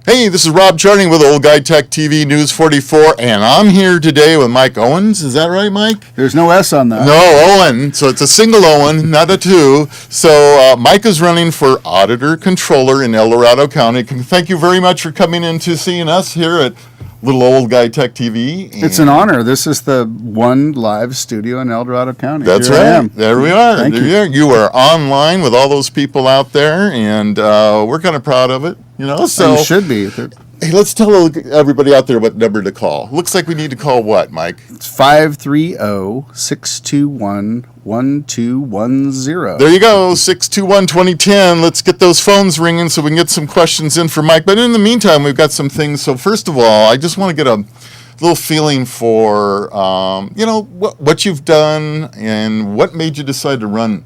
Hey, this is Rob Charting with Old Guy Tech TV News 44, and I'm here today with Mike Owens. Is that right, Mike? There's no S on that. No, Owen. So it's a single Owen, not a two. So Mike is running for Auditor Controller in El Dorado County. Thank you very much for coming in to seeing us here at Little Old Guy Tech TV. It's an honor. This is the one live studio in El Dorado County. That's Here I right. am. There we are. Thank you. You are online with all those people out there, and we're kind of proud of it. So You should be. hey, let's tell everybody out there what number to call. Looks like we need to call what, Mike? It's 530-621-1210. There you go, 621-2010. Let's get those phones ringing so we can get some questions in for Mike. But in the meantime, we've got some things. So first of all, I just want to get a little feeling for, what you've done and what made you decide to run.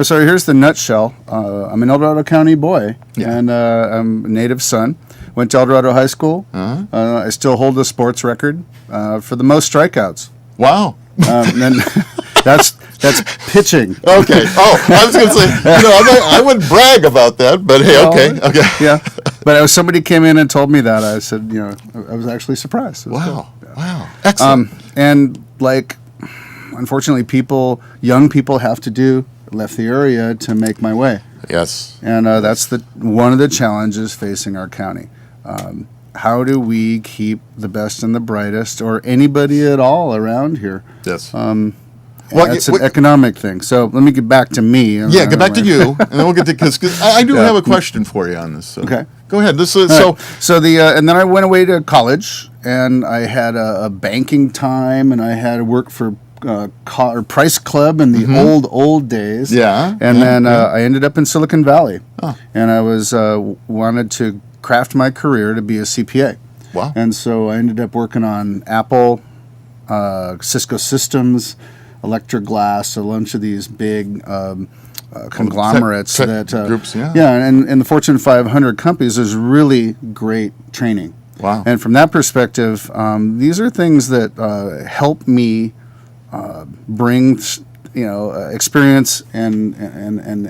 So here's the nutshell. I'm an El Dorado County boy, Yeah. and I'm a native son. Went to El Dorado High School. I still hold the sports record for the most strikeouts. Wow. And that's pitching. Okay. Oh, I was going to say, I wouldn't brag about that, but hey, okay. Yeah. But as somebody came in and told me that, I said, I was actually surprised. It was Wow. good. Yeah. Wow. Excellent. And unfortunately, young people have to left the area to make my way. Yes. And that's one of the challenges facing our county. How do we keep the best and the brightest, or anybody at all around here? Yes. It's an economic thing. So let me get back to me. Yeah, get back to you, and then we'll get to because I do have a question for you on this. So. Okay. Go ahead. And then I went away to college, and I had a banking time, and I had to work for Price Club in the old days. Yeah. And then I ended up in Silicon Valley. Oh. And I was wanted to craft my career to be a CPA. Wow. And so I ended up working on Apple, Cisco Systems, Electric Glass, a bunch of these big conglomerates tech groups. Yeah. Yeah, and in the Fortune 500 companies, there's really great training. Wow. And from that perspective, these are things that help me bring experience and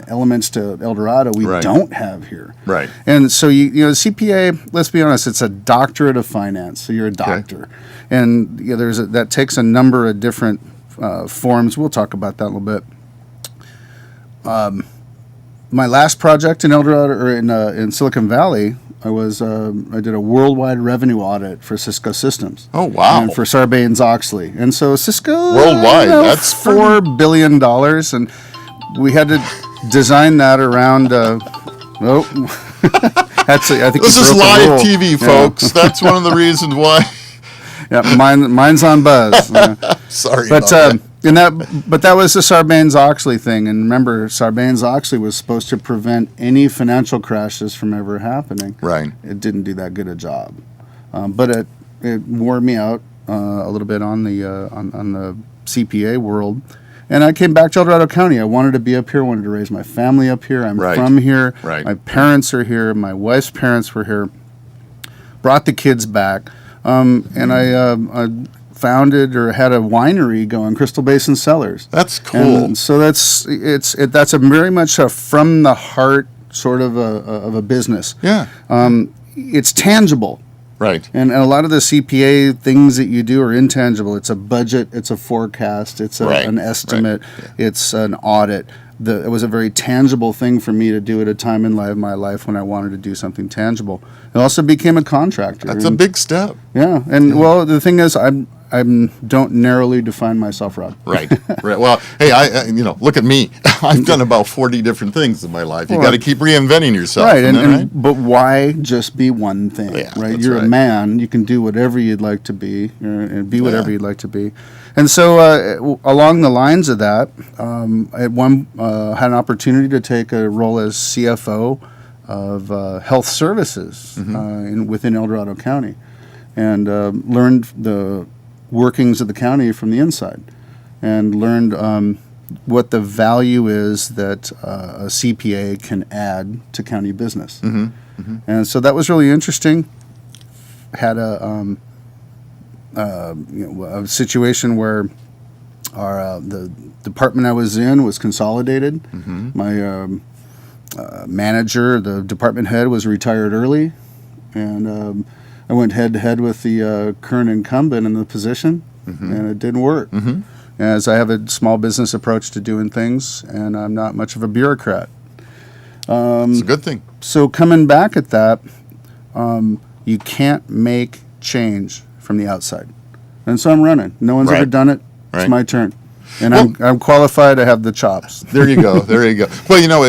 elements to El Dorado we don't have here. Right. And so CPA, let's be honest, it's a doctorate of finance. So you're a doctor, and that takes a number of different forms. We'll talk about that a little bit. My last project in El Dorado, or in Silicon Valley, I did a worldwide revenue audit for Cisco Systems. Oh, wow. And for Sarbanes-Oxley. And so Cisco... Worldwide, that's $4 billion, and we had to design that around... I think this is live TV, folks. That's one of the reasons why. Yeah, mine's on buzz. Sorry but about that. But that was the Sarbanes-Oxley thing, and remember, Sarbanes-Oxley was supposed to prevent any financial crashes from ever happening. Right. It didn't do that good a job, but it wore me out a little bit on the CPA world, and I came back to El Dorado County. I wanted to be up here. I wanted to raise my family up here. I'm from here. Right. My parents are here. My wife's parents were here. Brought the kids back, and I founded or had a winery going, Crystal Basin Cellars. That's cool. And so that's a very much a from the heart sort of a business. Yeah. It's tangible. Right. And a lot of the CPA things that you do are intangible. It's a budget, it's a forecast, it's an estimate, it's an audit. It was a very tangible thing for me to do at a time in my life when I wanted to do something tangible. I also became a contractor. That's a big step. Yeah, and well, the thing is, I don't narrowly define myself, Rob. Right. Well, hey, I look at me. I've done about 40 different things in my life. You got to keep reinventing yourself. Right, but why just be one thing? Yeah, right. You're a man. You can do whatever you'd like to be, and be whatever you'd like to be. And so, along the lines of that, I had an opportunity to take a role as CFO of health services within El Dorado County, and learned the workings of the county from the inside, and learned what the value is that a CPA can add to county business. And so that was really interesting. Had a situation where the department I was in was consolidated. My manager, the department head, was retired early, and I went head to head with the current incumbent in the position, and it didn't work. As I have a small business approach to doing things, and I'm not much of a bureaucrat. It's a good thing. So coming back at that, you can't make change from the outside. And so I'm running. No one's ever done it. It's my turn. And I'm qualified. I have the chops. There you go. There you go. Well, you know,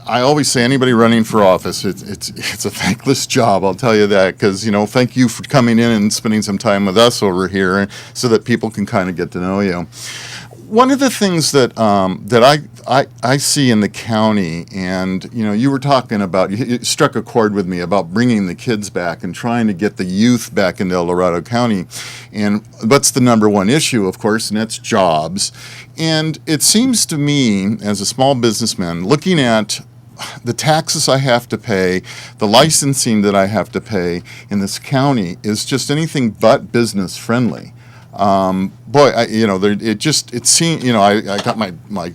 I always say anybody running for office, it's a thankless job. I'll tell you that, because, you know, thank you for coming in and spending some time with us over here, so that people can kind of get to know you. One of the things that I see in the county, and, you know, you were talking about, you struck a chord with me about bringing the kids back and trying to get the youth back into El Dorado County. And that's the number one issue, of course, and that's jobs. And it seems to me, as a small businessman, looking at the taxes I have to pay, the licensing that I have to pay in this county is just anything but business friendly. Boy, it seemed, you know, I got my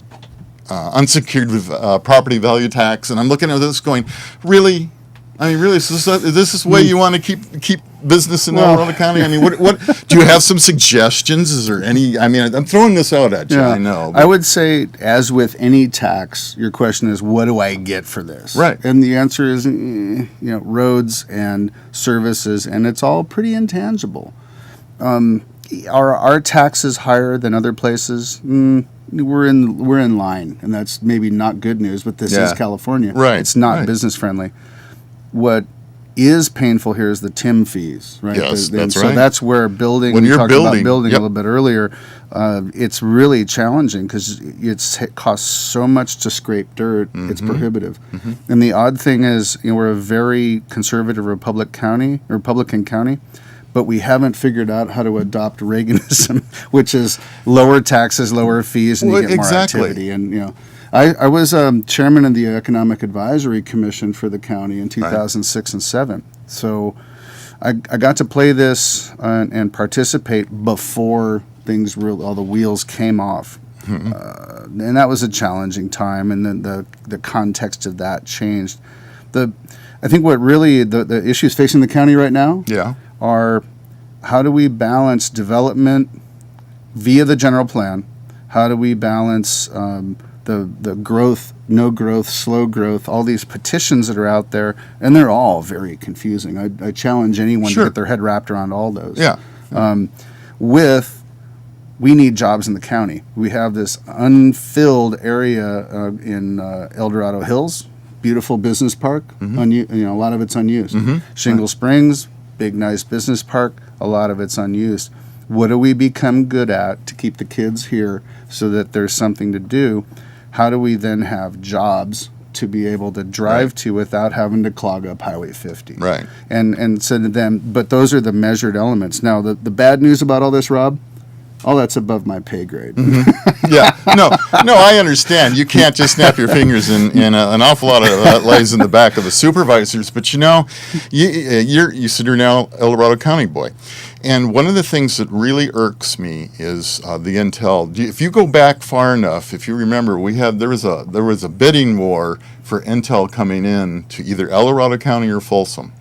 unsecured property value tax, and I'm looking at this going, really? I mean, really, is this the way you want to keep business in El Dorado County? I mean, what do you have some suggestions? Is there any? I mean, I'm throwing this out at you. I know. I would say, as with any tax, your question is, what do I get for this? Right. And the answer is, roads and services, and it's all pretty intangible. Are our taxes higher than other places? We're in line, and that's maybe not good news, but this is California. Right. It's not business friendly. What is painful here is the TIM fees, right? Yes, that's so right. that's where building, when we you're talked building, about building a little bit earlier, it's really challenging because it costs so much to scrape dirt, it's prohibitive. And the odd thing is, we're a very conservative Republican county, but we haven't figured out how to adopt Reaganism, which is lower taxes, lower fees, and you get more activity. And I was chairman of the Economic Advisory Commission for the county in 2006 and 7. So I got to play this and participate before all the wheels came off. And that was a challenging time, and then the context of that changed. I think what really the issues facing the county right now are, how do we balance development via the general plan? How do we balance the growth, no growth, slow growth, all these petitions that are out there, and they're all very confusing. I challenge anyone to get their head wrapped around all those. We need jobs in the county. We have this unfilled area in El Dorado Hills, beautiful business park. A lot of it's unused. Shingle Springs, big nice business park. A lot of it's unused. What do we become good at to keep the kids here so that there's something to do? How do we then have jobs to be able to drive to without having to clog up Highway 50? Right. And so then, but those are the measured elements. Now, the bad news about all this, Rob, all that's above my pay grade. No, I understand. You can't just snap your fingers, and an awful lot of that lays in the back of the supervisors. But you said you're now El Dorado County boy, and one of the things that really irks me is the intel. If you go back far enough, if you remember, there was a bidding war for intel coming in to either El Dorado County or Folsom.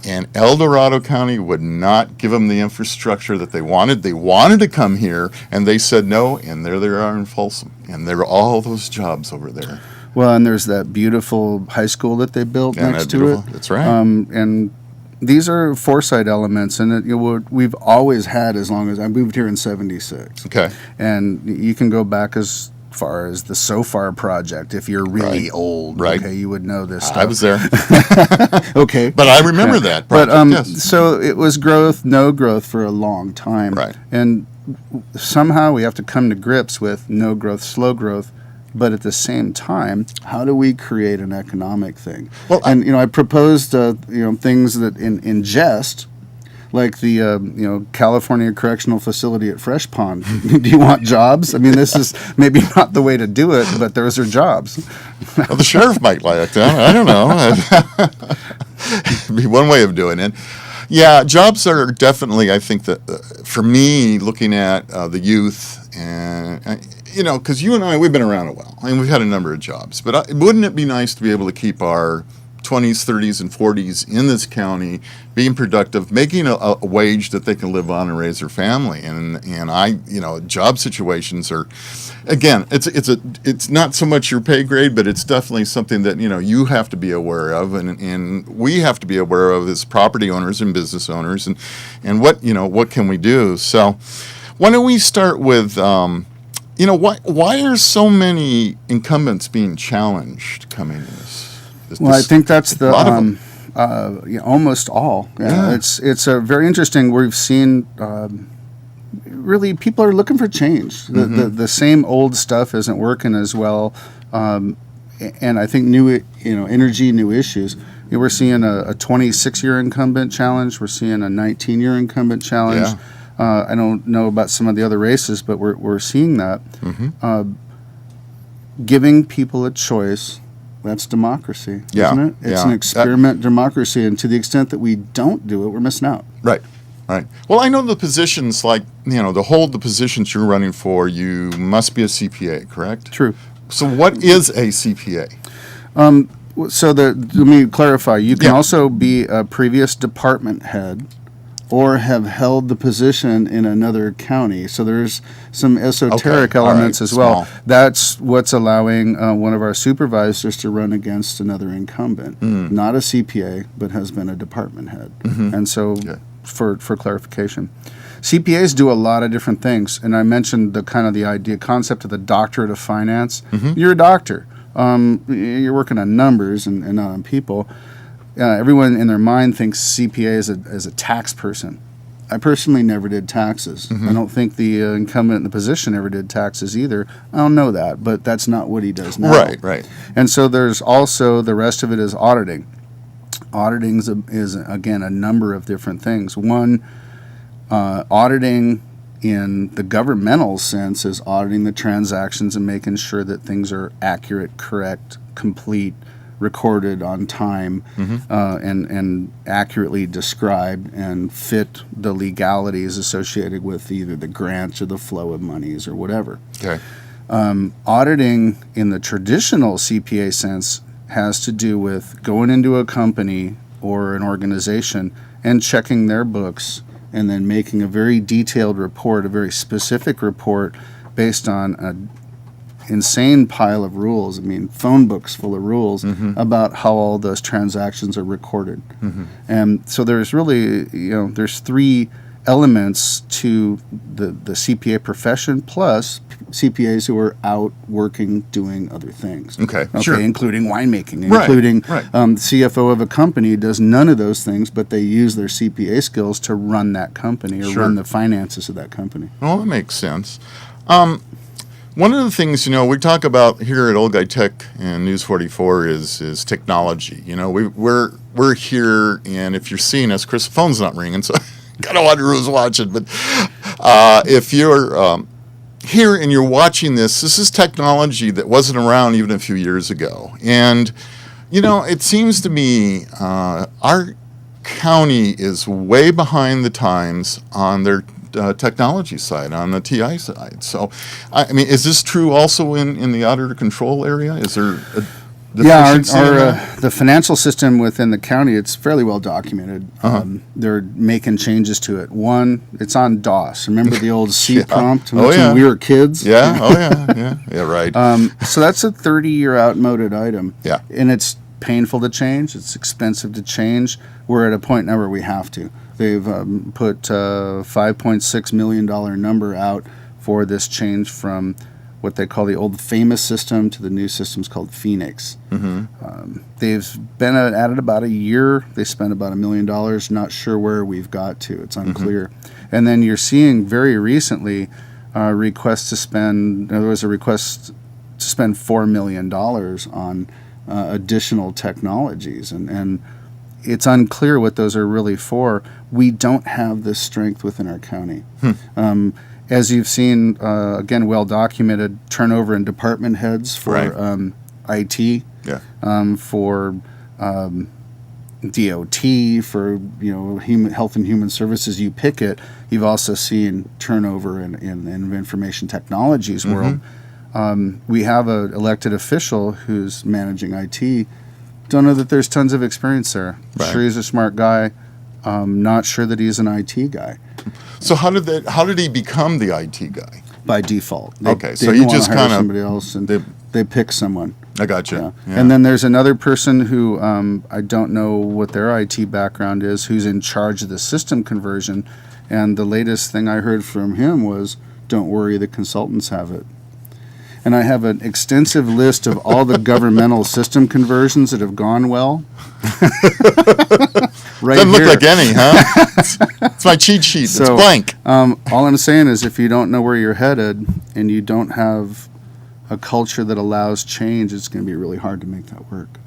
And El Dorado County would not give them the infrastructure that they wanted. They wanted to come here, and they said no, and there they are in Folsom. And there are all those jobs over there. Well, and there's that beautiful high school that they built next to it. That's right. And these are foresight elements, and we've always had as long as I moved here in 76. Okay. And you can go back as far as the SOFAR project. If you're really old, okay, you would know this stuff. I was there. Okay. But I remember that project, yes. So it was growth, no growth for a long time. Right. And somehow we have to come to grips with no growth, slow growth, but at the same time, how do we create an economic thing? Well, I proposed things that in jest, like the California Correctional Facility at Fresh Pond. Do you want jobs? I mean, this is maybe not the way to do it, but those are jobs. Well, the sheriff might like that. I don't know. It'd be one way of doing it. Yeah, jobs are definitely, I think that for me, looking at the youth, and because you and I, we've been around a while, and we've had a number of jobs. But wouldn't it be nice to be able to keep our 20s, 30s, and 40s in this county, being productive, making a wage that they can live on and raise their family. And I, job situations are, again, it's not so much your pay grade, but it's definitely something that, you have to be aware of, and we have to be aware of as property owners and business owners, and what can we do? So why don't we start with, why are so many incumbents being challenged coming in this? Well, I think that's the lot of them. almost all. Yeah. It's a very interesting. We've seen really people are looking for change. The same old stuff isn't working as well, and I think new energy, new issues. We're seeing a 26-year incumbent challenge. We're seeing a 19-year incumbent challenge. Yeah. I don't know about some of the other races, but we're seeing that. Giving people a choice. That's democracy, isn't it? It's an experiment democracy, and to the extent that we don't do it, we're missing out. Right. Well, I know the positions, like, to hold the positions you're running for, you must be a CPA, correct? True. So what is a CPA? Let me clarify. You can also be a previous department head or have held the position in another county. So there's some esoteric elements as well. Small. That's what's allowing one of our supervisors to run against another incumbent. Not a CPA, but has been a department head. And so for clarification, CPAs do a lot of different things. And I mentioned the concept of the doctorate of finance. You're a doctor. You're working on numbers and not on people. Everyone in their mind thinks CPA as a tax person. I personally never did taxes. I don't think the incumbent in the position ever did taxes either. I don't know that, but that's not what he does now. Right. And so there's also the rest of it is auditing. Auditing is again, a number of different things. One, auditing in the governmental sense is auditing the transactions and making sure that things are accurate, correct, complete, recorded on time, and accurately described and fit the legalities associated with either the grants or the flow of monies or whatever. Okay. Auditing in the traditional CPA sense has to do with going into a company or an organization and checking their books and then making a very detailed report, a very specific report based on an insane pile of rules. I mean, phone books full of rules about how all those transactions are recorded. And so there's really, there's three elements to the CPA profession, plus CPAs who are out working doing other things. Okay, sure. Including winemaking, including CFO of a company does none of those things, but they use their CPA skills to run that company or run the finances of that company. Well, that makes sense. One of the things, we talk about here at Old Guy Tech and News 44 is technology. We're here, and if you're seeing us, Chris, the phone's not ringing, so gotta wonder who's watching. But if you're here and you're watching this is technology that wasn't around even a few years ago. And, it seems to me our county is way behind the times on their technology side, on the TI side. So, is this true also in the auditor control area? Is there a deficiency in that? The financial system within the county, it's fairly well documented. They're making changes to it. One, it's on DOS. Remember the old C prompt when we were kids? Yeah, right. So that's a 30-year outmoded item. Yeah. And it's painful to change. It's expensive to change. We're at a point now where we have to. They've put a $5.6 million number out for this change from what they call the old famous system to the new system's called Phoenix. They've been at it about a year. They spent about $1 million. Not sure where we've got to. It's unclear. And then you're seeing very recently requests to spend. There was a request to spend $4 million on additional technologies, and it's unclear what those are really for. We don't have this strength within our county. As you've seen, again, well documented turnover in department heads for IT, for DOT, for health and human services. You pick it. You've also seen turnover in information technologies world. We have an elected official who's managing IT. Don't know that there's tons of experience there. Right. Sure, he's a smart guy. Not sure that he's an IT guy. So how did he become the IT guy? By default. Okay, so they he didn't wanna just hire kinda- somebody else, and they pick someone. I got you. Yeah. Yeah. And then there's another person who I don't know what their IT background is, who's in charge of the system conversion. And the latest thing I heard from him was, "Don't worry, the consultants have it." And I have an extensive list of all the governmental system conversions that have gone well. Right Doesn't look here. like any, huh? It's my cheat sheet. It's So, blank. All I'm saying is, if you don't know where you're headed and you don't have a culture that allows change, it's going to be really hard to make that work.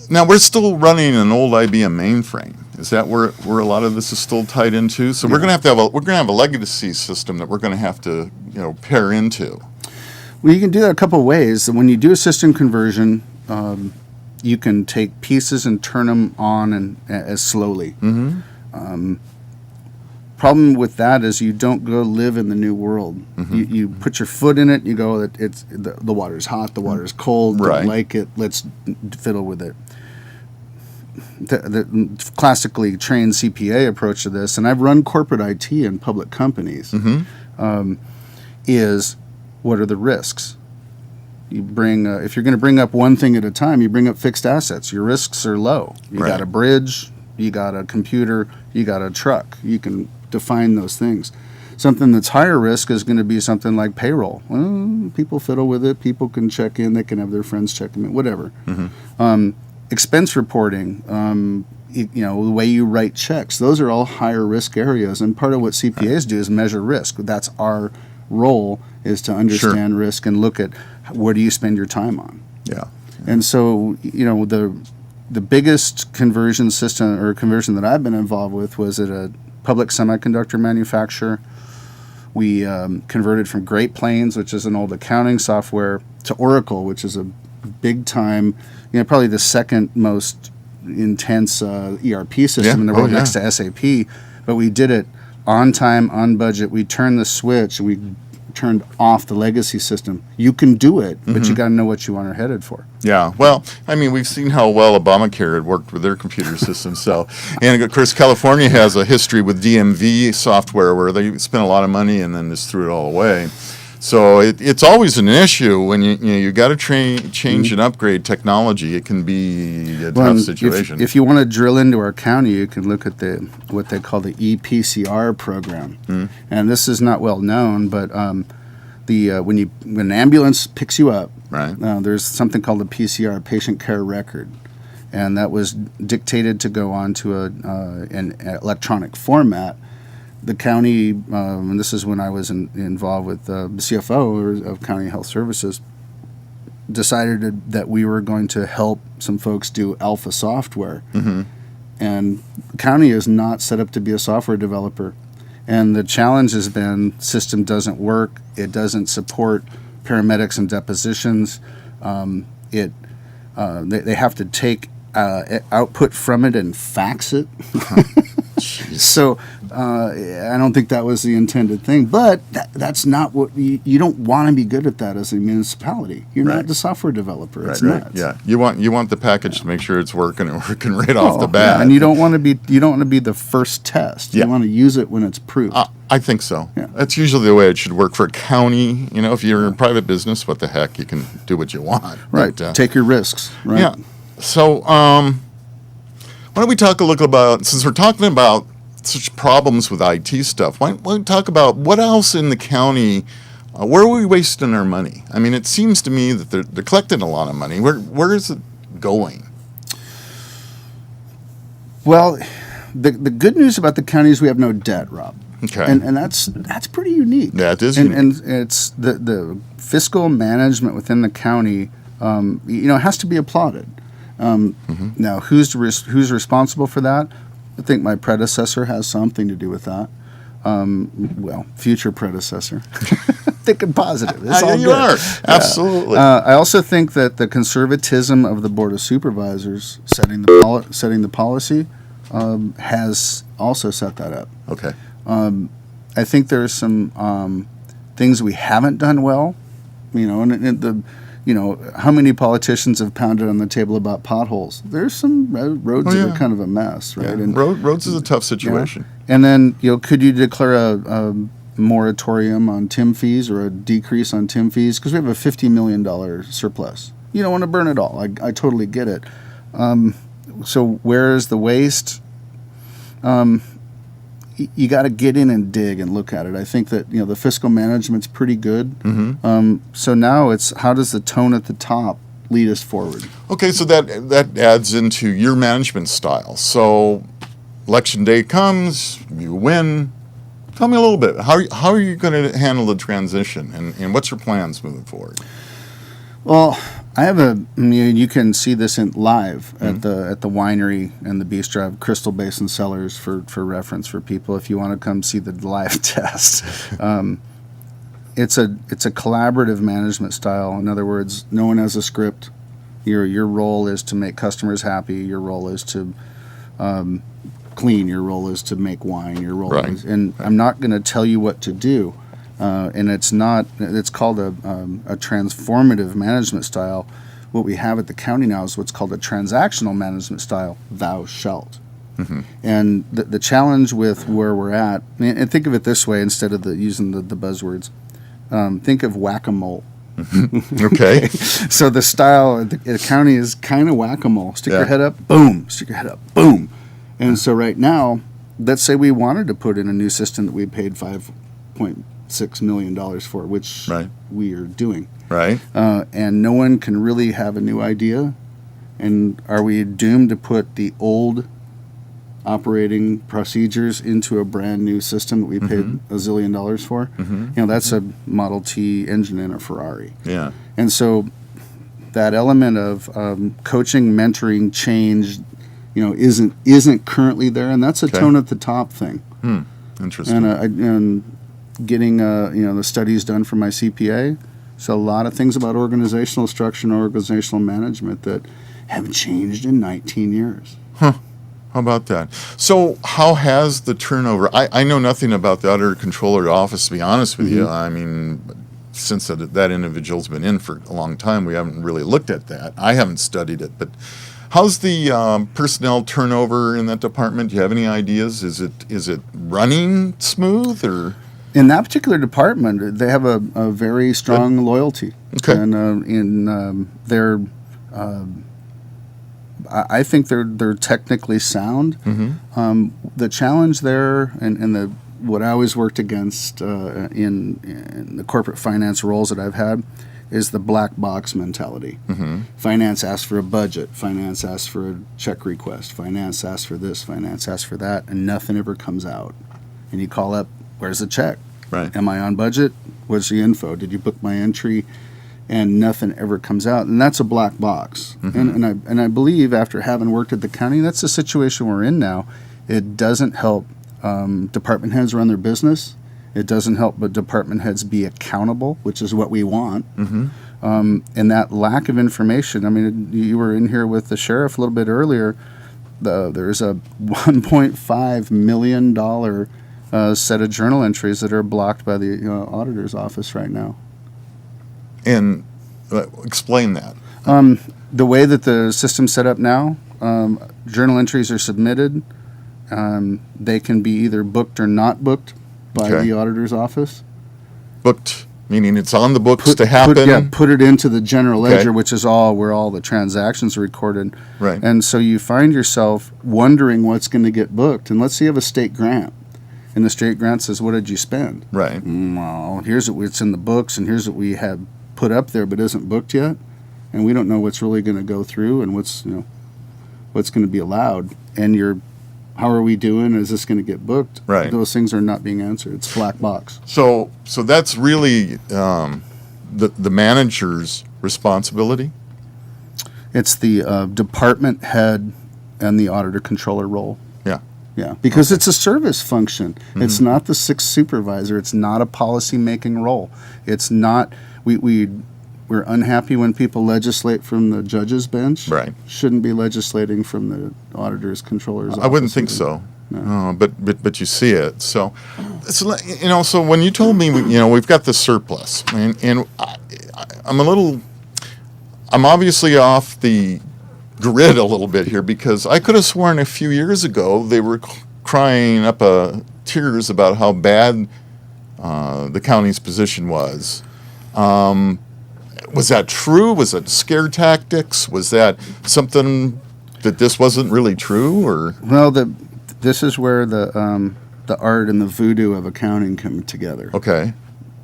Now we're still running an old IBM mainframe. Is that where a lot of this is still tied into? So we're going to have a legacy system that we're going to have to pair into. Well, you can do that a couple of ways. When you do a system conversion, you can take pieces and turn them on and as slowly. Mm-hmm. Problem with that is you don't go live in the new world. Mm-hmm. You put your foot in it. You go, the water's hot, the water's cold. Right. Don't like it. Let's fiddle with it. The classically trained CPA approach to this, and I've run corporate IT in public companies, is what are the risks? You bring if you're going to bring up one thing at a time, you bring up fixed assets. Your risks are low. You Right. got a bridge, you got a computer, you got a truck. You can define those things. Something that's higher risk is going to be something like payroll. Well, people fiddle with it. People can check in. They can have their friends check them in. Whatever. Expense reporting. The way you write checks. Those are all higher risk areas. And part of what CPAs do is measure risk. That's our role, is to understand risk and look at where do you spend your time on. Yeah. And so, the biggest conversion system or conversion that I've been involved with was at a public semiconductor manufacturer. We converted from Great Plains, which is an old accounting software, to Oracle, which is a big time, probably the second most intense ERP system in the world, next to SAP. But we did it on time, on budget. We turned the switch, and we turned off the legacy system. You can do it, but you got to know what you are headed for. Yeah, well, I mean, we've seen how well Obamacare had worked with their computer system. So, and of course, California has a history with DMV software where they spent a lot of money and then just threw it all away. So it's always an issue when you got to change and upgrade technology. It can be a tough situation. If you want to drill into our county, you can look at what they call the EPCR program, and this is not well known, but when an ambulance picks you up, right? There's something called the PCR, patient care record, and that was dictated to go onto an electronic format. The county, and this is when I was involved with the CFO of County Health Services, decided that we were going to help some folks do alpha software. And the county is not set up to be a software developer. And the challenge has been system doesn't work. It doesn't support paramedics and depositions. They have to take output from it and fax it. So I don't think that was the intended thing, but that's not what you don't want to be good at that as a municipality. You're not the software developer. It's nuts. Yeah, you want the package to make sure it's working right off the bat. Yeah, and you don't want to be the first test. You want to use it when it's proved. I think so. Yeah. That's usually the way it should work for a county. If you're in private business, what the heck, you can do what you want. Right. But, take your risks. Right. Yeah. So why don't we talk a little about, since we're talking about such problems with IT stuff, why don't we talk about what else in the county, where are we wasting our money? I mean, it seems to me that they're collecting a lot of money. Where is it going? Well, the good news about the county is we have no debt, Rob. Okay. And that's pretty unique. Yeah, it is and, unique. And it's the fiscal management within the county, has to be applauded. Now, who's responsible for that? I think my predecessor has something to do with that. Future predecessor. Thinking positive. It's all you good. are. Absolutely. I also think that the conservatism of the Board of Supervisors setting the policy has also set that up. Okay. I think there's some things we haven't done well, and how many politicians have pounded on the table about potholes? There's some roads that are kind of a mess, right? Yeah. And Roads is a tough situation. And then, could you declare a moratorium on TIM fees or a decrease on TIM fees? Because we have a $50 million surplus. You don't want to burn it all. I totally get it. So where is the waste? You got to get in and dig and look at it. I think that the fiscal management's pretty good. So now it's how does the tone at the top lead us forward? Okay, so that adds into your management style. So election day comes, you win. Tell me a little bit. How are you going to handle the transition, and what's your plans moving forward? Well, I have you can see this in live at the winery and the bistro. I have Crystal Basin Cellars for reference for people if you want to come see the live test. It's a collaborative management style. In other words, no one has a script. Your role is to make customers happy. Your role is to clean. Your role is to make wine. Your role is, and I'm not going to tell you what to do. And it's called a transformative management style. What we have at the county now is what's called a transactional management style, thou shalt. And the challenge with where we're at, and think of it this way instead of using the buzzwords, think of whack-a-mole. Okay. So the style at the county is kind of whack-a-mole. Stick your head up, boom. Stick your head up, boom. And so right now, let's say we wanted to put in a new system that we paid $5.6 million for, which we are doing. Right. And no one can really have a new idea. And are we doomed to put the old operating procedures into a brand new system that we paid $1 zillion for? That's a Model T engine in a Ferrari. Yeah. And so that element of coaching, mentoring, change, isn't currently there. And that's a tone at the top thing. Interesting. And getting the studies done for my CPA. So a lot of things about organizational structure and organizational management that haven't changed in 19 years. How about that? So how has the turnover? I know nothing about the auditor controller office, to be honest with you. I mean, since that individual's been in for a long time, we haven't really looked at that. I haven't studied it, but how's the personnel turnover in that department? Do you have any ideas? Is it running smooth or? In that particular department, they have a very strong loyalty. Okay. And I think they're technically sound. The challenge there, and what I always worked against in the corporate finance roles that I've had, is the black box mentality. Finance asks for a budget. Finance asks for a check request. Finance asks for this. Finance asks for that, and nothing ever comes out. And you call up, where's the check? Right. Am I on budget? What's the info? Did you book my entry? And nothing ever comes out, and that's a black box. And I believe after having worked at the county, that's the situation we're in now. It doesn't help department heads run their business. It doesn't help but department heads be accountable, which is what we want. And that lack of information. I mean, you were in here with the sheriff a little bit earlier. There's a $1.5 million set of journal entries that are blocked by the auditor's office right now. And explain that. The way that the system's set up now, journal entries are submitted. They can be either booked or not booked by the auditor's office. Booked, meaning it's on the books to happen? Put it into the general ledger, which is where all the transactions are recorded. Right. And so you find yourself wondering what's going to get booked. And let's say you have a state grant. And the state grant says, what did you spend? Right. Well, here's what's in the books, and here's what we have put up there but isn't booked yet. And we don't know what's really going to go through and what's going to be allowed. And how are we doing? Is this going to get booked? Right. Those things are not being answered. It's black box. So that's really the manager's responsibility? It's the department head and the auditor controller role. Yeah, because it's a service function. It's not the sixth supervisor. It's not a policy-making role. It's not we're unhappy when people legislate from the judge's bench. Right. Shouldn't be legislating from the auditor's controller's office. I wouldn't think so. No. But you see it. So so when you told me we've got the surplus, and I'm a little I'm obviously off the grid a little bit here because I could have sworn a few years ago they were crying up tears about how bad the county's position was. Was that true? Was it scare tactics? Was that something that this wasn't really true? Or Well, this is where the art and the voodoo of accounting come together. okay,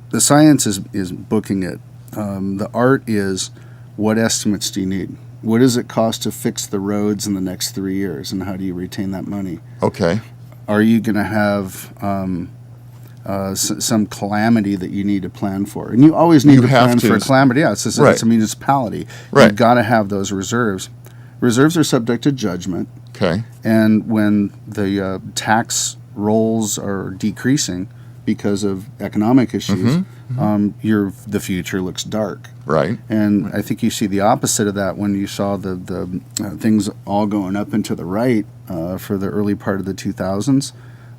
The science is booking it. The art is, what estimates do you need? What does it cost to fix the roads in the next 3 years, and how do you retain that money? okay, Are you going to have some calamity that you need to plan for? And you always need to plan for a calamity. Yeah, it's a municipality. Right. You've got to have those reserves. Reserves are subject to judgment. okay, And when the tax rolls are decreasing because of economic issues, the future looks dark. right, And I think you see the opposite of that when you saw the things all going up and to the right for the early part of the 2000s.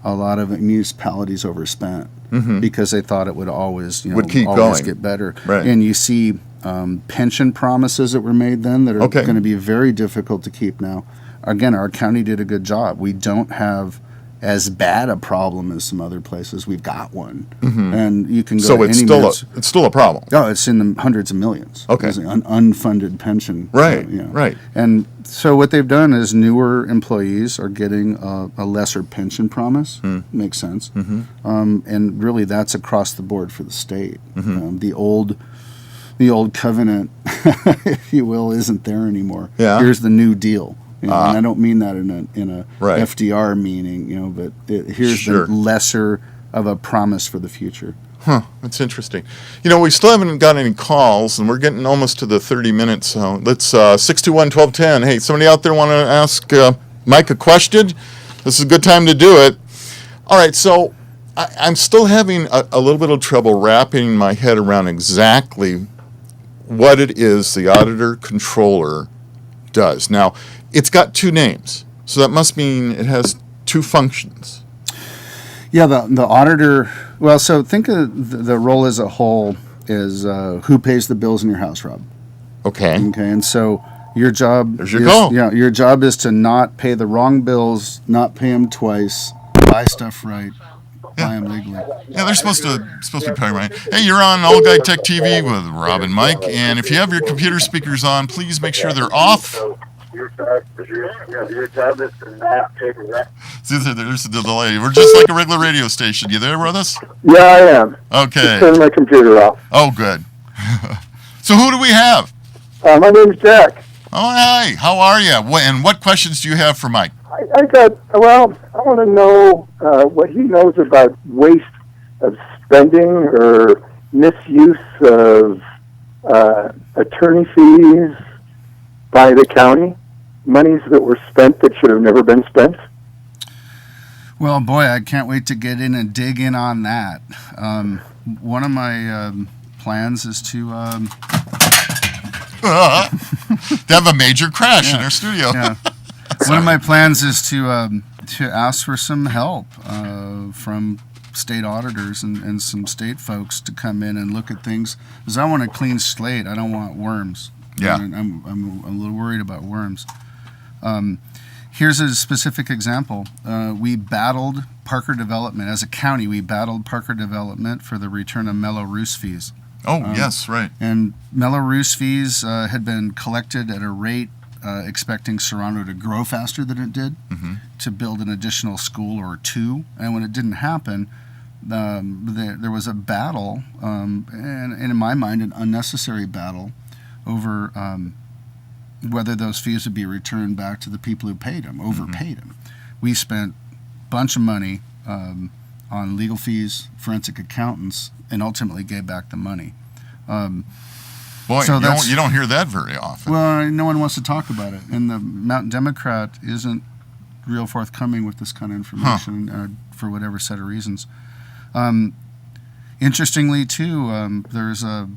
A lot of municipalities overspent because they thought it would always, would keep always going. get better. Right. And you see pension promises that were made then that are Okay. going to be very difficult to keep now. Again, our county did a good job. We don't have as bad a problem as some other places. We've got one, and you can go. So to it's any still minutes- it's still a problem. Oh, it's in the hundreds of millions. Okay. It's an unfunded pension. Right, right. And so what they've done is newer employees are getting a lesser pension promise. Makes sense. And really, that's across the board for the state. The old covenant, if you will, isn't there anymore. Yeah. Here's the new deal. And I don't mean that in a Right. FDR meaning, but here's Sure. the lesser of a promise for the future. Huh, that's interesting. We still haven't got any calls, and we're getting almost to the 30 minutes. So let's 621-1210. Hey, somebody out there want to ask Mike a question? This is a good time to do it. All right, so I'm still having a little bit of trouble wrapping my head around exactly what it is the auditor controller does. Now, it's got two names, so that must mean it has two functions. Yeah, the auditor. Well, so think of the role as a whole is who pays the bills in your house, Rob. Okay. Okay, and so your job. There's your goal. Yeah, your job is to not pay the wrong bills, not pay them twice, buy stuff right, buy them legally. Yeah, they're supposed to be paying right. Hey, you're on Old Guy Tech TV with Rob and Mike, and if you have your computer speakers on, please make sure they're off. Your job is to not pay the rent. See, there's the delay. We're just like a regular radio station. You there with us? Yeah, I am. Okay. Just turn my computer off. Oh, good. So who do we have? My name's Jack. Oh, hi. How are you? And what questions do you have for Mike? I want to know what he knows about waste of spending or misuse of attorney fees by the county, monies that were spent that should have never been spent. Well, boy, I can't wait to get in and dig in on that. One of my plans is to have a major crash in our studio. Yeah. One of my plans is to ask for some help from state auditors and some state folks to come in and look at things, because I want a clean slate. I don't want worms. Yeah. And I'm a little worried about worms. Here's a specific example. We battled Parker Development. As a county, we battled Parker Development for the return of Mello-Roos fees. Oh, yes, right. And Mello-Roos fees had been collected at a rate expecting Serrano to grow faster than it did, to build an additional school or two. And when it didn't happen, there was a battle, and in my mind, an unnecessary battle over whether those fees would be returned back to the people who paid them, overpaid them. We spent a bunch of money on legal fees, forensic accountants, and ultimately gave back the money. Boy, so you don't hear that very often. Well, no one wants to talk about it, and the Mountain Democrat isn't real forthcoming with this kind of information for whatever set of reasons. Interestingly, too, there's a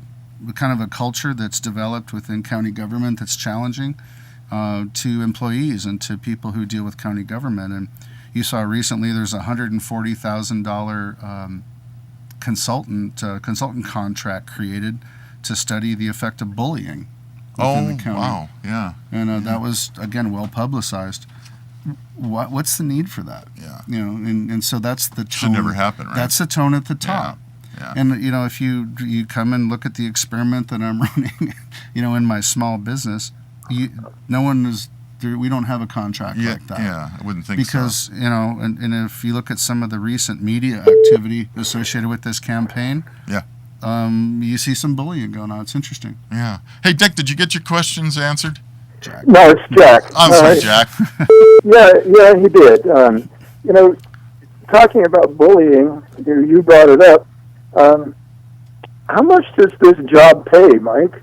kind of a culture that's developed within county government that's challenging to employees and to people who deal with county government. And you saw recently there's a $140,000 consultant contract created to study the effect of bullying within Oh, the county. wow. Yeah. And that was, again, well publicized. What's the need for that? Yeah. And so that's the tone. Should never happen, right? That's the tone at the top. Yeah. And if you come and look at the experiment that I'm running, in my small business, no one is there. We don't have a contract like that. Yeah, I wouldn't think because so. and if you look at some of the recent media activity associated with this campaign, you see some bullying going on. It's interesting. Yeah. Hey, Dick, did you get your questions answered? Jack. No, it's Jack. I'm sorry, Jack. Yeah, he did. Talking about bullying, you brought it up. How much does this job pay, Mike?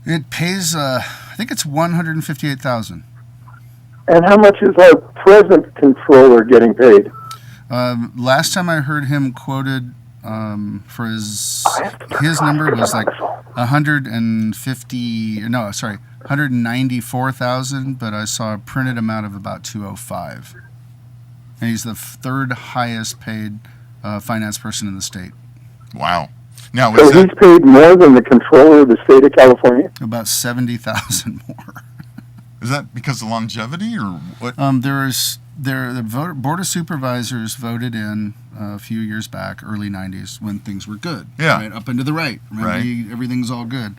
It pays. I think it's $158,000. And how much is our present controller getting paid? Last time I heard him quoted for his number was like 194,000, but I saw a printed amount of about 205. And he's the third highest paid finance person in the state. Wow. Now, So he's paid more than the controller of the state of California? About 70,000 more. is that because of longevity or what? The Board of Supervisors voted in a few years back, early 90s, when things were good. Yeah. Right, up and to the right. Right. Everything's all good.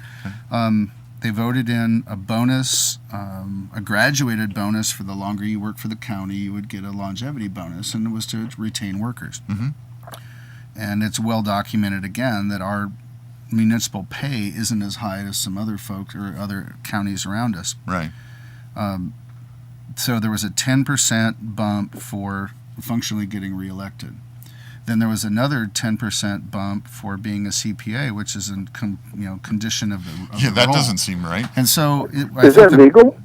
They voted in a bonus, a graduated bonus for the longer you work for the county, you would get a longevity bonus, and it was to retain workers. Mm-hmm. And it's well documented again that our municipal pay isn't as high as some other folks or other counties around us. Right. So there was a 10% bump for functionally getting reelected. Then there was another 10% bump for being a CPA, which is a condition of the That role. doesn't seem right. And so Is that legal?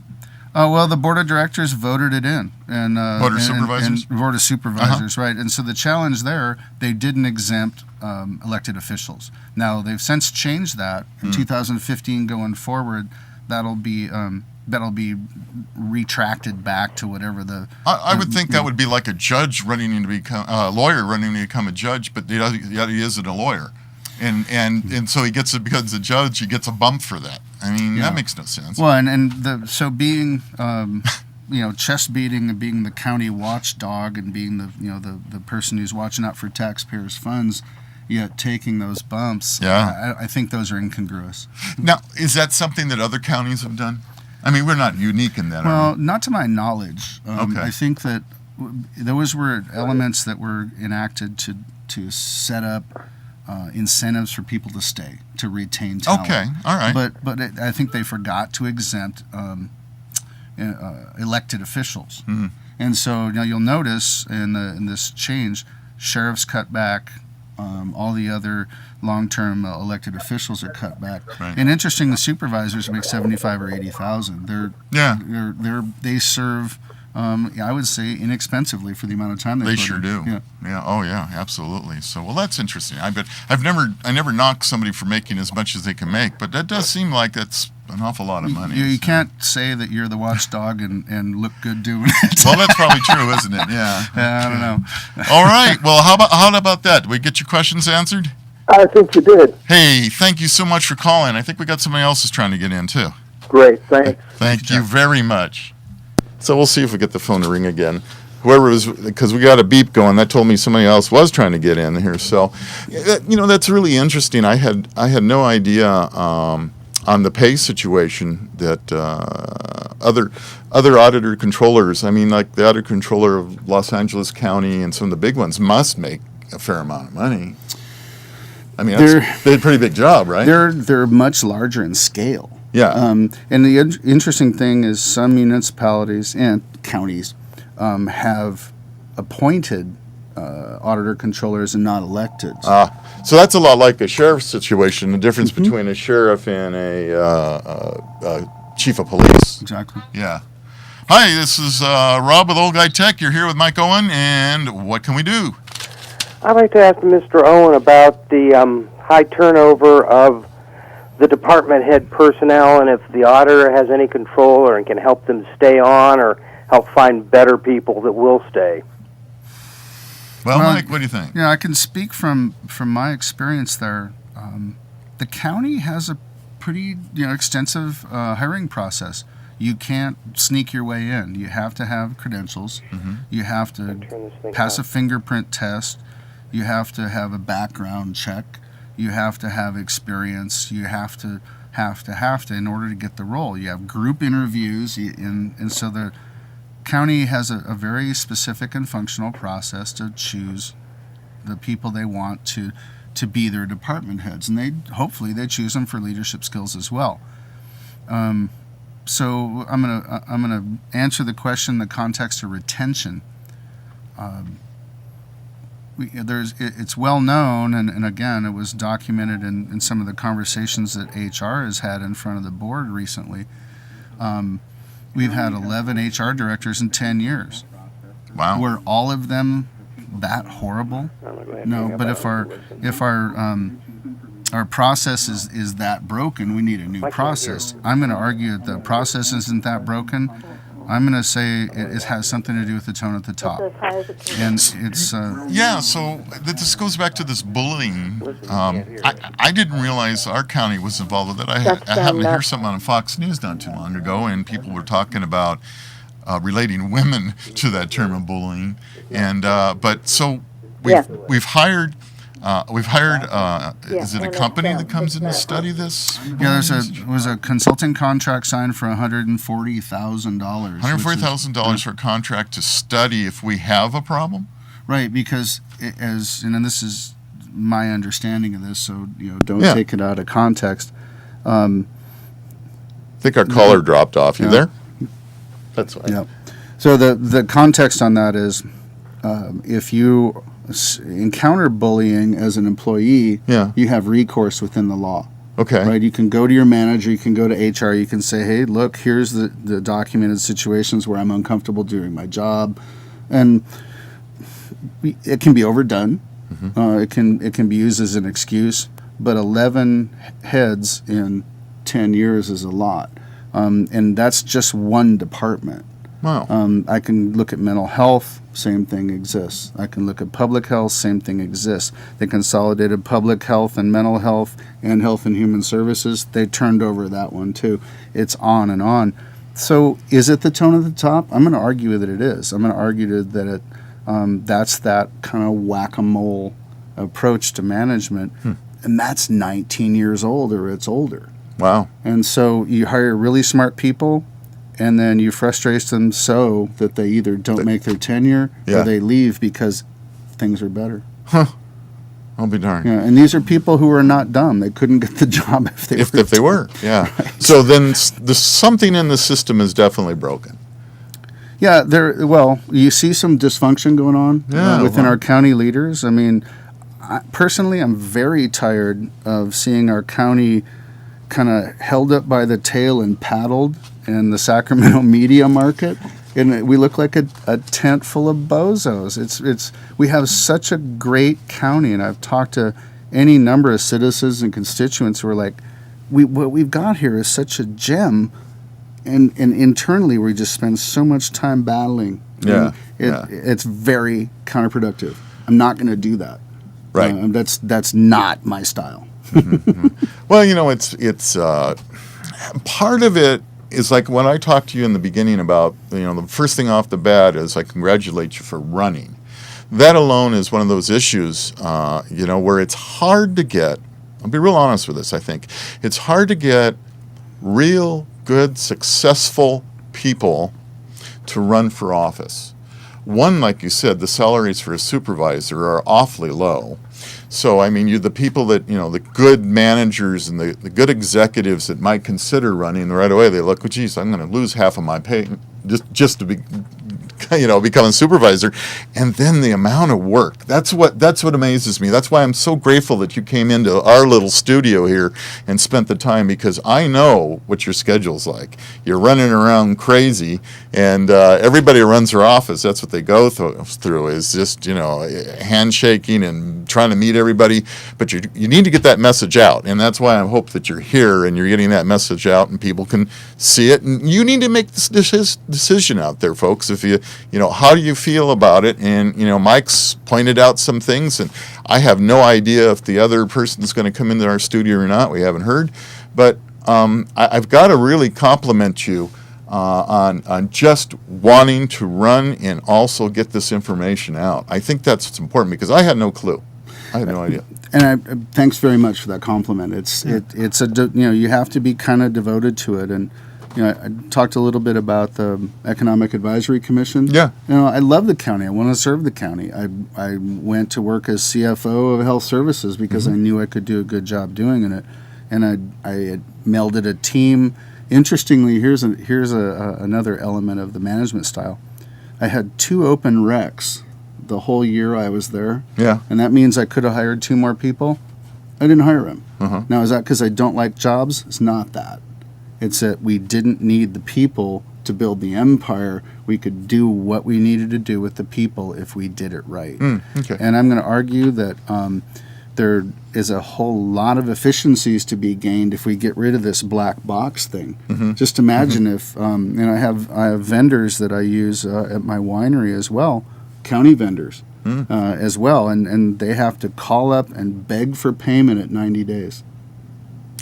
well, the board of directors voted it in, and Board of Supervisors? and board of supervisors, right? And so the challenge there, they didn't exempt elected officials. Now they've since changed that in 2015 going forward. That'll be retracted back to whatever the. I would think that would be like a judge running to become a lawyer running to become a judge, but he isn't a lawyer, and so he gets it because the judge he gets a bump for that. I mean that makes no sense. Well, so being chest beating and being the county watchdog and being the person who's watching out for taxpayers' funds, yet taking those bumps. Yeah. I think those are incongruous. Now, is that something that other counties have done? I mean, we're not unique in that. Well, not to my knowledge. Okay. I think that those were elements that were enacted to set up incentives for people to stay, to retain talent. Okay, all right. But I think they forgot to exempt elected officials. Mm-hmm. And so now you'll notice in this change, sheriffs cut back. All the other long-term elected officials are cut back. Right. And interesting, the supervisors make 75 or 80,000. They serve, I would say, inexpensively for the amount of time they put sure in. do. Yeah. Oh yeah, absolutely. So well, that's interesting. I never knock somebody for making as much as they can make, but that does seem like that's an awful lot of money. You can't say that you're the watchdog and look good doing it. Well, that's probably true, isn't it? Yeah. I don't know. All right. Well, how about that? Did we get your questions answered? I think you did. Hey, thank you so much for calling. I think we got somebody else who's trying to get in too. Great, thanks. Thank you very much. So we'll see if we get the phone to ring again. Whoever was, because we got a beep going, that told me somebody else was trying to get in here. So, that's really interesting. I had no idea on the pay situation that other auditor controllers, I mean, like the auditor controller of Los Angeles County and some of the big ones must make a fair amount of money. I mean, they did a pretty big job, right? They're much larger in scale. Yeah. And the interesting thing is some municipalities and counties have appointed auditor controllers and not elected. So that's a lot like a sheriff's situation, the difference between a sheriff and a chief of police. Exactly. Yeah. Hi, this is Rob with Old Guy Tech. You're here with Mike Owen, and what can we do? I'd like to ask Mr. Owen about the high turnover of the department head personnel, and if the auditor has any control or can help them stay on or help find better people that will stay. Well, Mike, what do you think? Yeah, I can speak from my experience there. The county has a pretty extensive hiring process. You can't sneak your way in. You have to have credentials. You have to pass a fingerprint test. You have to have a background check. You have to have experience. You have to in order to get the role. You have group interviews, and so the county has a very specific and functional process to choose the people they want to be their department heads, and hopefully they choose them for leadership skills as well. So I'm gonna answer the question in the context of retention. It's well known, and again, it was documented in some of the conversations that HR has had in front of the board recently. We've had 11 HR directors in 10 years. Wow. Were all of them that horrible? No, but if our process is that broken, we need a new process. I'm going to argue that the process isn't that broken. I'm going to say it has something to do with the tone at the top. And it's... Yeah, so this goes back to this bullying. I didn't realize our county was involved with it. I happened to hear something on Fox News not too long ago, and people were talking about relating women to that term of bullying. And but so we've hired... is it a company that comes in to study this? Yeah, was a consulting contract signed for $140,000. $140,000 for a contract to study if we have a problem? Right, because and this is my understanding of this, so don't take it out of context. I think our caller dropped off. You there? That's right. Yeah. So the context on that is if you encounter bullying as an employee, you have recourse within the law. Okay. Right? You can go to your manager, you can go to HR, you can say, hey, look, here's the documented situations where I'm uncomfortable doing my job. And it can be overdone. It can be used as an excuse. But 11 heads in 10 years is a lot. And that's just one department. Wow. I can look at mental health, same thing exists. I can look at public health, same thing exists. They consolidated public health and mental health and health and human services. They turned over that one too. It's on and on. So is it the tone at the top? I'm going to argue that it is. I'm going to argue that that's that kind of whack-a-mole approach to management. And that's 19 years old or it's older. Wow. And so you hire really smart people, and then you frustrate them so that they either don't make their tenure or they leave because things are better. I'll be darned. Yeah, and these are people who are not dumb. They couldn't get the job if they were. Yeah. Right. So then something in the system is definitely broken. Yeah, you see some dysfunction going on within our county leaders. I mean, personally, I'm very tired of seeing our county kind of held up by the tail and paddled in the Sacramento media market, and we look like a tent full of bozos. We have such a great county, and I've talked to any number of citizens and constituents who are like, what we've got here is such a gem, and internally we just spend so much time battling. It's very counterproductive. I'm not going to do that. Right. That's not my style. Well, it's part of it is like when I talked to you in the beginning about, the first thing off the bat is I congratulate you for running. That alone is one of those issues, where it's hard to get, I'll be real honest with this, I think. It's hard to get real, good, successful people to run for office. One, like you said, the salaries for a supervisor are awfully low. So, I mean, the people that, the good managers and the good executives that might consider running right away, they look, geez, I'm going to lose half of my pay just to be, become a supervisor. And then the amount of work, that's what amazes me. That's why I'm so grateful that you came into our little studio here and spent the time, because I know what your schedule's like. You're running around crazy, and everybody who runs their office, that's what they go through is just, handshaking and trying to meet everybody. But you need to get that message out, and that's why I hope that you're here and you're getting that message out and people can see it. And you need to make this decision out there, folks. If how do you feel about it? And, Mike's pointed out some things, and I have no idea if the other person's going to come into our studio or not. We haven't heard. But I've got to really compliment you on just wanting to run and also get this information out. I think that's what's important because I had no clue. I had no idea. And thanks very much for that compliment. It's you have to be kind of devoted to it. And I talked a little bit about the Economic Advisory Commission. Yeah. I love the county. I want to serve the county. I went to work as CFO of Health Services because I knew I could do a good job doing it. And I had melded a team. Interestingly, here's another element of the management style. I had 2 open recs the whole year I was there. Yeah. And that means I could have hired 2 more people. I didn't hire them. Now, is that because I don't like jobs? It's not that. It's that we didn't need the people to build the empire. We could do what we needed to do with the people if we did it right. Okay. And I'm going to argue that there is a whole lot of efficiencies to be gained if we get rid of this black box thing. Just imagine if, I have vendors that I use at my winery as well, county vendors as well, and they have to call up and beg for payment at 90 days.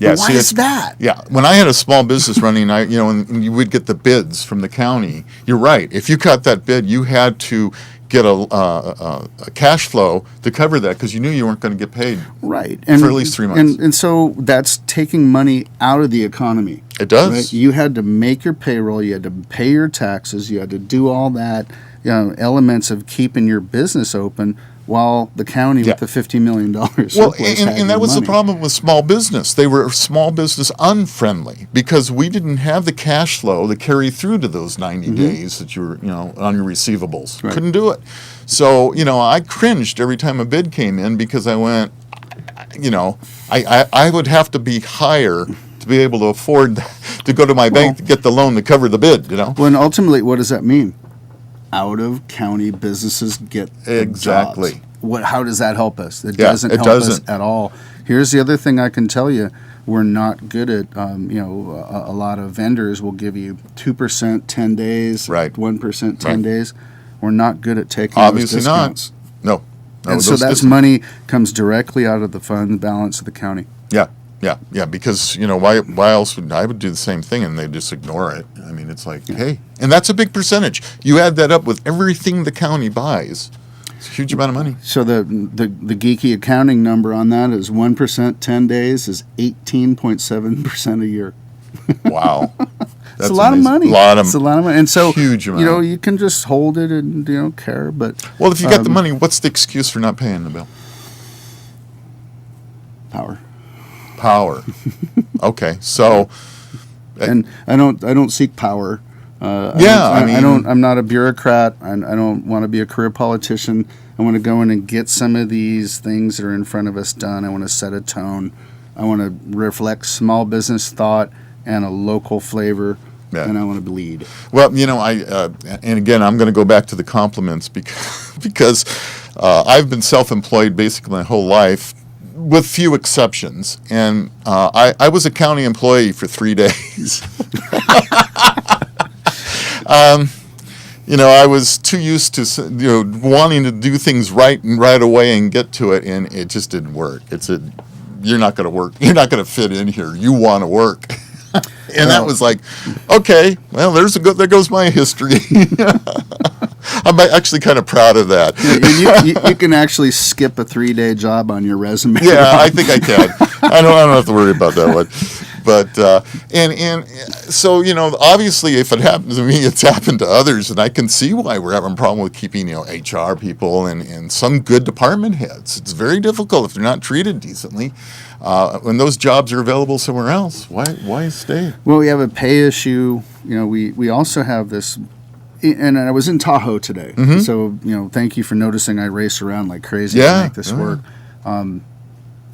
Yeah, Why is that? Yeah, when I had a small business running, and you would get the bids from the county. You're right. If you got that bid, you had to get a cash flow to cover that because you knew you weren't going to get paid. Right, for at least 3 months. And so that's taking money out of the economy. It does. Right? You had to make your payroll. You had to pay your taxes. You had to do all that. Elements of keeping your business open while the county with the $50 million surplus and that was the problem with small business. They were small business unfriendly because we didn't have the cash flow to carry through to those 90 days that you were, on your receivables. Right. Couldn't do it. So, I cringed every time a bid came in because I went, I would have to be higher to be able to afford to go to my bank to get the loan to cover the bid, Well, and ultimately, what does that mean? Out of county businesses get exactly jobs. How does that help us? It doesn't help us at all. Here's the other thing I can tell you: we're not good at. A lot of vendors will give you 2% 10 days, right? 1% 10 days. We're not good at taking obviously those discounts. No. And so that's money comes directly out of the fund balance of the county. Yeah, because, why else would I would do the same thing and they just ignore it? I mean, it's like, hey, and that's a big percentage. You add that up with everything the county buys. It's a huge amount of money. So the geeky accounting number on that is 1% 10 days is 18.7% a year. Wow. It's a lot of money. It's a lot of money. And so, huge amount. You can just hold it and you don't care. But well, if you got the money, what's the excuse for not paying the bill? Power. Okay, so, and I don't seek power. I'm not a bureaucrat. I don't want to be a career politician. I want to go in and get some of these things that are in front of us done. I want to set a tone. I want to reflect small business thought and a local flavor. Yeah. And I want to bleed. Well, and again, I'm going to go back to the compliments because I've been self-employed basically my whole life, with few exceptions, and I was a county employee for 3 days. I was too used to wanting to do things right away and get to it, and it just didn't work. You're not going to work. You're not going to fit in here. You want to work. And that was like, okay, well, there goes my history. I'm actually kind of proud of that. Yeah, you can actually skip a 3-day job on your resume. Yeah, I think I can. I don't have to worry about that one. But and so obviously if it happens to me, it's happened to others, and I can see why we're having a problem with keeping HR people and some good department heads. It's very difficult if they're not treated decently. When those jobs are available somewhere else, why stay? Well, we have a pay issue. We also have this. And I was in Tahoe today, so thank you for noticing. I race around like crazy to make this work.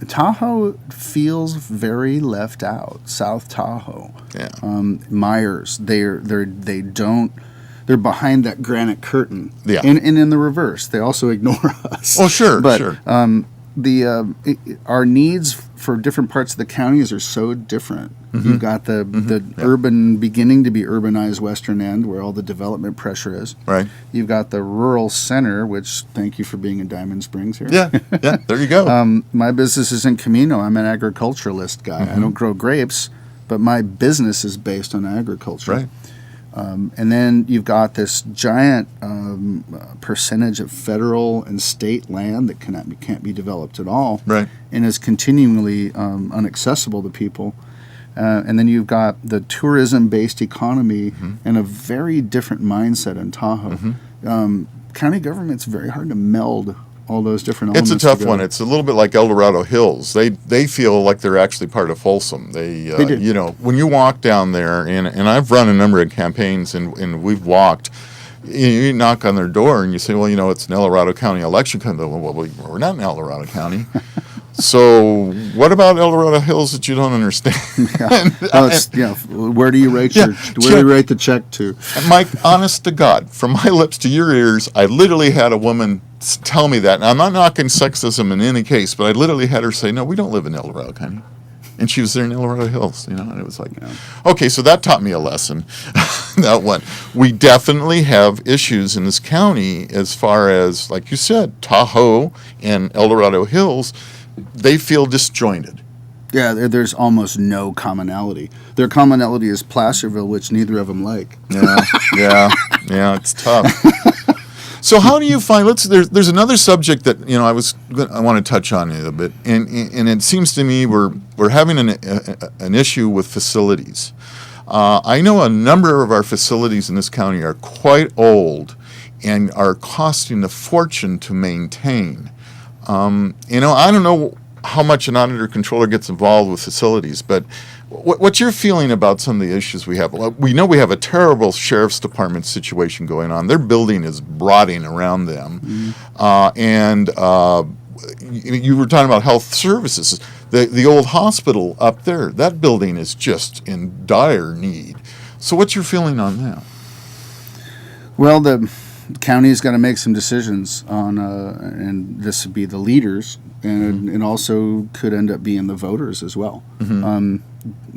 Tahoe feels very left out. South Tahoe, Myers, they're behind that granite curtain. Yeah, and in the reverse, they also ignore us. Oh, sure, but sure. Our needs for different parts of the counties are so different. You've got the urban, beginning to be urbanized western end where all the development pressure is. Right. You've got the rural center, which, thank you for being in Diamond Springs here. Yeah, there you go. My business is in Camino. I'm an agriculturalist guy. I don't grow grapes, but my business is based on agriculture. Right. And then you've got this giant percentage of federal and state land that can't be developed at all, Right. and is continually inaccessible to people. And then you've got the tourism-based economy and a very different mindset in Tahoe. County government's very hard to meld all those different It's elements a tough together. one. It's a little bit like El Dorado Hills. They feel like they're actually part of Folsom. They do. You know, when you walk down there, and I've run a number of campaigns, and we've walked. You knock on their door and you say, well, you know, it's an El Dorado County election. Well, we're not in El Dorado County. So what about El Dorado Hills that you don't understand? Where do you write Yeah, where do you write the check to? And Mike, honest to God, from my lips to your ears, I literally had a woman tell me that. And I'm not knocking sexism in any case, but I literally had her say, no, we don't live in El Dorado County. And she was there in El Dorado Hills, you know, and it was like, okay, so that taught me a lesson. That one. We definitely have issues in this county as far as, like you said, Tahoe and El Dorado Hills, they feel disjointed. Yeah, there's almost no commonality. Their commonality is Placerville, which neither of them like. Yeah, it's tough. So how do you find? There's another subject that I want to touch on a little bit, and it seems to me we're having an issue with facilities. I know a number of our facilities in this county are quite old, and are costing a fortune to maintain. I don't know how much an auditor controller gets involved with facilities, but what's your feeling about some of the issues we have? Well, we know we have a terrible sheriff's department situation going on. Their building is rotting around them. You were talking about health services. The old hospital up there, that building is just in dire need. So what's your feeling on that? Well, the county's got to make some decisions on, and this would be the leaders, and it also could end up being the voters as well. How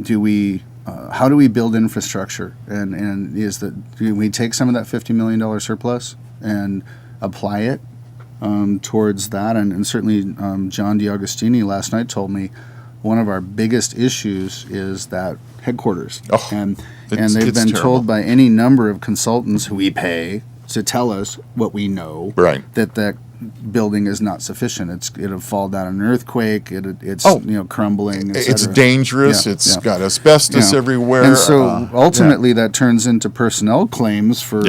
do we build infrastructure, and do we take some of that $50 million surplus and apply it towards that? And certainly John DiAugustini last night told me one of our biggest issues is that headquarters, and they've been told by any number of consultants who we pay to tell us what we know, right, that building is not sufficient. It'll fall down in an earthquake. It's crumbling. Et it's cetera. dangerous. It's got asbestos everywhere. And so ultimately, that turns into personnel claims for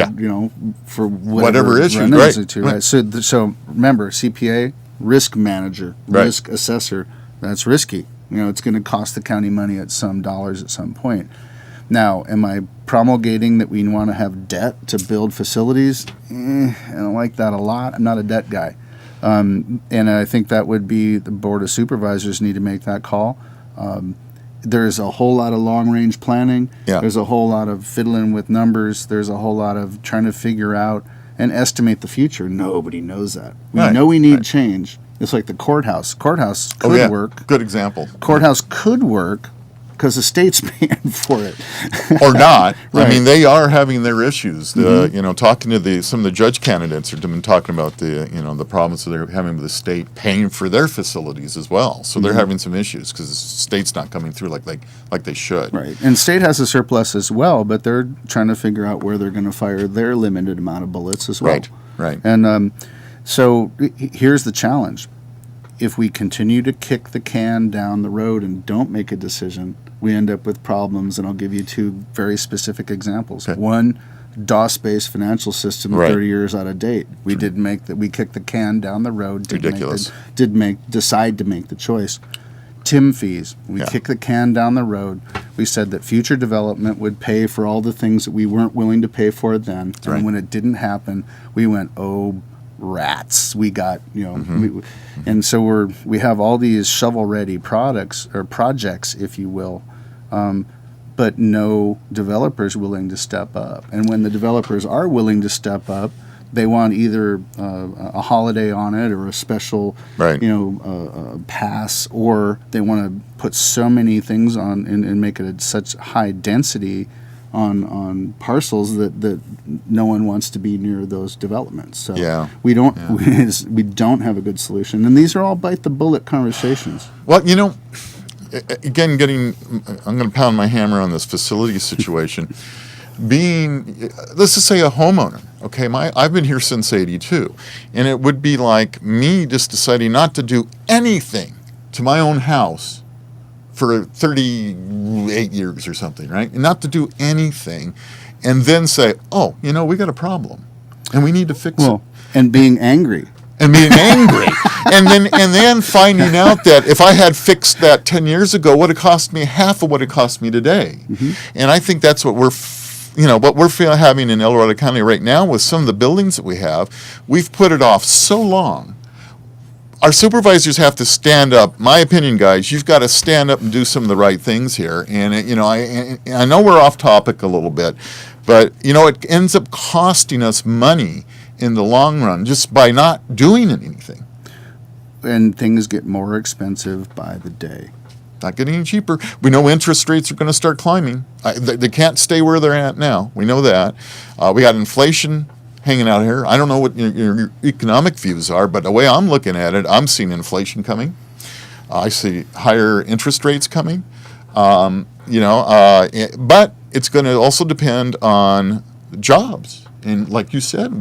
for whatever issue. Right. So remember, CPA, risk manager, risk assessor. That's risky. It's going to cost the county money at some dollars at some point. Now, am I promulgating that we want to have debt to build facilities? I don't like that a lot. I'm not a debt guy. And I think that would be the Board of Supervisors need to make that call. There's a whole lot of long-range planning. Yeah. There's a whole lot of fiddling with numbers. There's a whole lot of trying to figure out and estimate the future. Nobody knows that. We know we need change. It's like the courthouse. Courthouse could work. Good example. Courthouse could work because the state's paying for it. Or not. Right. I mean, they are having their issues. Talking to some of the judge candidates have been talking about the problems that they're having with the state paying for their facilities as well. So they're having some issues because the state's not coming through like they should. Right. And state has a surplus as well, but they're trying to figure out where they're going to fire their limited amount of bullets as well. Right. And so here's the challenge. If we continue to kick the can down the road and don't make a decision, we end up with problems, and I'll give you two very specific examples. Okay. One, DOS-based financial system, Right. 30 years out of date. We didn't make that. We kicked the can down the road. Ridiculous. Decide to make the choice. TIM fees. We kicked the can down the road. We said that future development would pay for all the things that we weren't willing to pay for then. Right. And when it didn't happen, we went, rats. We got, and so we have all these shovel-ready products or projects, if you will, but no developers willing to step up. And when the developers are willing to step up, they want either a holiday on it or a special, pass, or they want to put so many things on and make it at such high density on parcels that no one wants to be near those developments. So we don't we don't have a good solution, and these are all bite the bullet conversations. Well, again, I'm going to pound my hammer on this facility situation. Let's just say a homeowner, okay, I've been here since 82, and it would be like me just deciding not to do anything to my own house for 38 years or something, right? And not to do anything, and then say, oh, we got a problem, and we need to fix it. And being angry. And and then finding out that if I had fixed that 10 years ago, would have cost me half of what it cost me today. And I think that's what we're having in El Dorado County right now with some of the buildings that we have. We've put it off so long. Our supervisors have to stand up. My opinion, guys, you've got to stand up and do some of the right things here. And I know we're off topic a little bit, but it ends up costing us money in the long run just by not doing anything. And things get more expensive by the day. Not getting any cheaper. We know interest rates are going to start climbing. They can't stay where they're at now. We know that. We got inflation hanging out here. I don't know what your economic views are, but the way I'm looking at it, I'm seeing inflation coming. I see higher interest rates coming. But it's going to also depend on jobs. And like you said,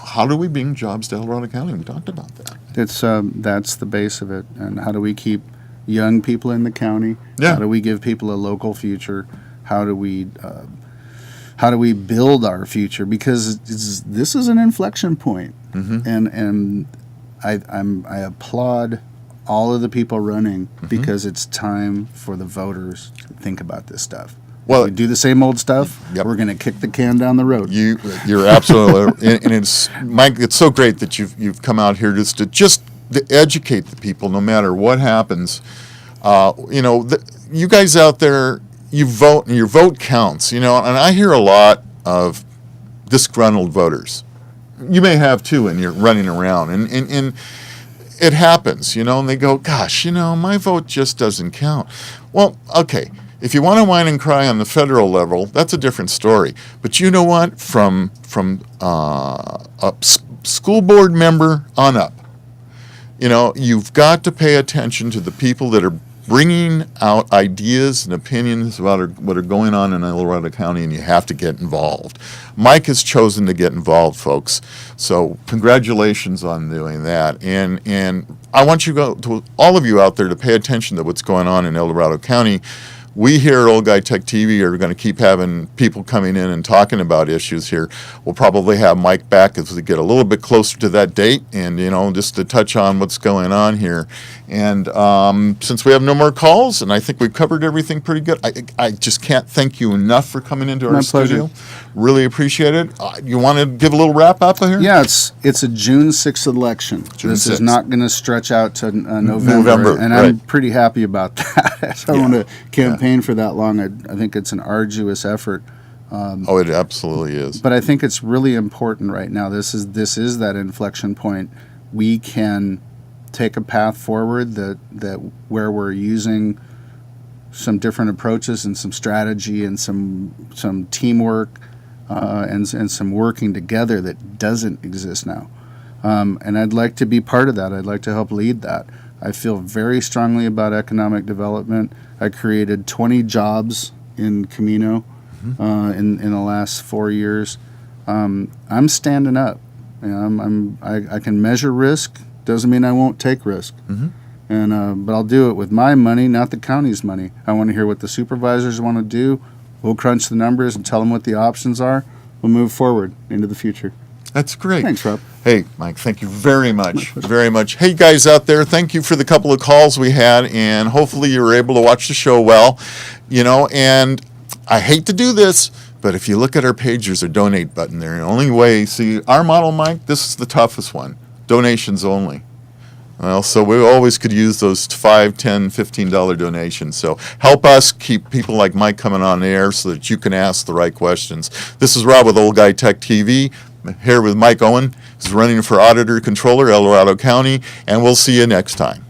how do we bring jobs to El Dorado County? We talked about that. That's the base of it. And how do we keep young people in the county? Yeah. How do we give people a local future? How do we build our future? Because this is an inflection point. And I applaud all of the people running because it's time for the voters to think about this stuff. Well, we do the same old stuff. Yep. We're going to kick the can down the road. You're absolutely, and it's Mike. It's so great that you've come out here to educate the people, no matter what happens. You guys out there, you vote, and your vote counts. And I hear a lot of disgruntled voters. You may have too, and you're running around, and it happens. And they go, "Gosh, my vote just doesn't count." Well, okay. If you want to whine and cry on the federal level, that's a different story. But you know what? From a school board member on up, you've got to pay attention to the people that are bringing out ideas and opinions about what are going on in El Dorado County, and you have to get involved. Mike has chosen to get involved, folks. So congratulations on doing that. And I want all of you out there to pay attention to what's going on in El Dorado County. We here at Old Guy Tech TV are going to keep having people coming in and talking about issues here. We'll probably have Mike back as we get a little bit closer to that date, and just to touch on what's going on here. And since we have no more calls, and I think we've covered everything pretty good, I just can't thank you enough for coming into our studio. Really appreciate it. You want to give a little wrap up here? Yeah, it's a June 6th election. This 6th. Is not going to stretch out to November, and right. I'm pretty happy about that. I want to campaign for that long. I think it's an arduous effort. It absolutely is. But I think it's really important right now. This is that inflection point. We can take a path forward that where we're using some different approaches and some strategy and some teamwork and some working together that doesn't exist now. And I'd like to be part of that. I'd like to help lead that. I feel very strongly about economic development. I created 20 jobs in Camino in the last 4 years. I'm standing up. I can measure risk. Doesn't mean I won't take risk. But I'll do it with my money, not the county's money. I want to hear what the supervisors want to do. We'll crunch the numbers and tell them what the options are. We'll move forward into the future. That's great. Thanks, Rob. Hey, Mike, thank you very much. Very much. Hey, guys out there, thank you for the couple of calls we had, and hopefully you were able to watch the show well. And I hate to do this, but if you look at our page, there's a donate button there. The only way, see, our model, Mike, this is the toughest one. Donations only. Well, so we always could use those $5, $10, $15 donations. So help us keep people like Mike coming on air so that you can ask the right questions. This is Rob with Old Guy Tech TV. I'm here with Mike Owen. He's running for Auditor Controller, El Dorado County, and we'll see you next time.